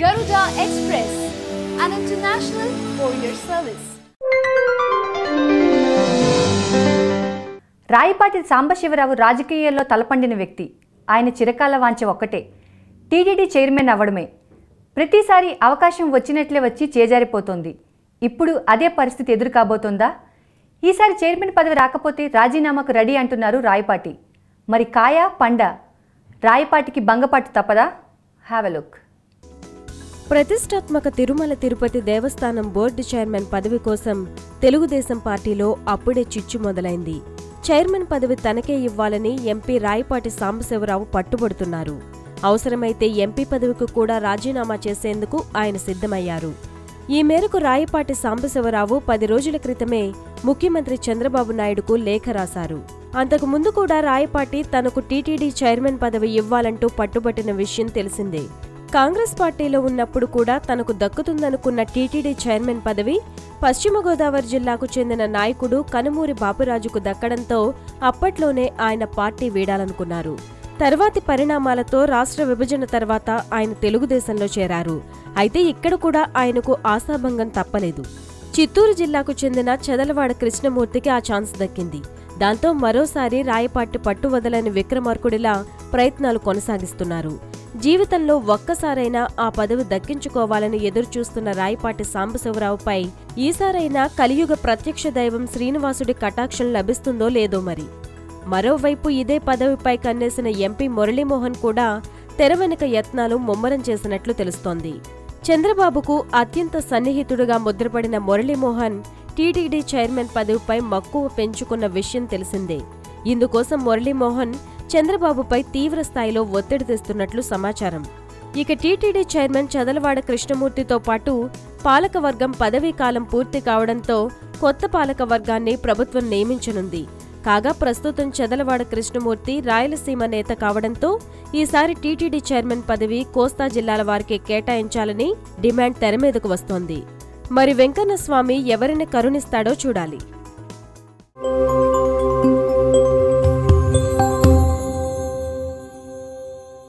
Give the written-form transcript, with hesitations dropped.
Garuda Express, an international courier service. Rayapati Sambasivarao రాజకీయాల్లో తలపండిన వ్యక్తి. ఆయన చిరకాల వాంఛ ఒక్కటే, టీటీడీ చైర్మన్ అవ్వడమే. ప్రతిసారి అవకాశం వచ్చినట్లే వచ్చి చేజారిపోతోంది. ఇప్పుడు అదే పరిస్థితి ఎదురు కాబోతోందా? ఈసారి చైర్మన్ పదవి రాకపోతే రాజీనామాకు రెడీ అంటున్నారు రాయపాటి. మరి కాయా పండా? రాయపాటికి భంగపాటు తప్పదా? Have a look. ప్రతిష్టాత్మక తిరుమల తిరుపతి దేవస్థానం బోర్డు చైర్మన్ పదవి కోసం తెలుగుదేశం పార్టీలో అప్పుడే చిచ్చు మొదలైంది. చైర్మన్ పదవి తనకే ఇవ్వాలని ఎంపీ రాయపాటి సాంబశివరావు పట్టుబడుతున్నారు. అవసరమైతే ఎంపీ పదవికి కూడా రాజీనామా చేసేందుకు ఆయన సిద్ధమయ్యారు. ఈ మేరకు రాయపాటి సాంబశివరావు 10 రోజుల క్రితమే ముఖ్యమంత్రి చంద్రబాబు నాయుడుకు లేఖ రాశారు. అంతకుముందు కూడా రాయపాటి తనకు టీటీడీ చైర్మన్ పదవి ఇవ్వాలంటూ పట్టుబట్టిన విషయం తెలిసిందే. కాంగ్రెస్ పార్టీలో ఉన్నప్పుడు కూడా తనకు దక్కుతుందనుకున్న టీటీడీ చైర్మన్ పదవి పశ్చిమ గోదావరి జిల్లాకు చెందిన నాయకుడు కనుమూరి బాపురాజుకు దక్కడంతో అప్పట్లోనే ఆయన పార్టీ వీడాలనుకున్నారు. తర్వాతి పరిణామాలతో రాష్ట్ర విభజన తర్వాత ఆయన తెలుగుదేశంలో చేరారు. అయితే ఇక్కడ కూడా ఆయనకు ఆశాభంగం తప్పలేదు. చిత్తూరు జిల్లాకు చెందిన చదలవాడ కృష్ణమూర్తికి ఆ ఛాన్స్ దక్కింది. దాంతో మరోసారి రాయపాటి పట్టువదలని విక్రమార్కుడిలా ప్రయత్నాలు కొనసాగిస్తున్నారు. జీవితంలో ఒక్కసారైనా ఆ పదవి దక్కించుకోవాలని ఎదురుచూస్తున్న రాయపాటి సాంబశివరావుపై ఈసారైనా కలియుగ ప్రత్యక్ష దైవం శ్రీనివాసుడి కటాక్షం లభిస్తుందో లేదో మరి. మరోవైపు ఇదే పదవిపై కన్నేసిన ఎంపీ మురళీమోహన్ కూడా తెర వెనుక యత్నాలు ముమ్మరం చేసినట్లు తెలుస్తోంది. చంద్రబాబుకు అత్యంత సన్నిహితుడుగా ముద్రపడిన మురళీమోహన్ టీటీడీ చైర్మన్ పదవిపై మక్కువ పెంచుకున్న విషయం తెలిసిందే. ఇందుకోసం మురళీమోహన్ చంద్రబాబుపై తీవ్ర స్థాయిలో ఒత్తిడి తెస్తున్నట్లు సమాచారం. ఇక టీటీడీ చైర్మన్ చదలవాడ కృష్ణమూర్తితో పాటు పాలకవర్గం పదవీకాలం పూర్తి కావడంతో కొత్త పాలకవర్గాన్ని ప్రభుత్వం నియమించనుంది. కాగా ప్రస్తుతం చదలవాడ కృష్ణమూర్తి రాయలసీమ నేత కావడంతో ఈసారి టీటీడీ చైర్మన్ పదవి కోస్తా జిల్లాల వారికి కేటాయించాలని డిమాండ్ తెరమీదకు వస్తోంది. మరి వెంకన్నస్వామి ఎవరిని కరుణిస్తాడో చూడాలి.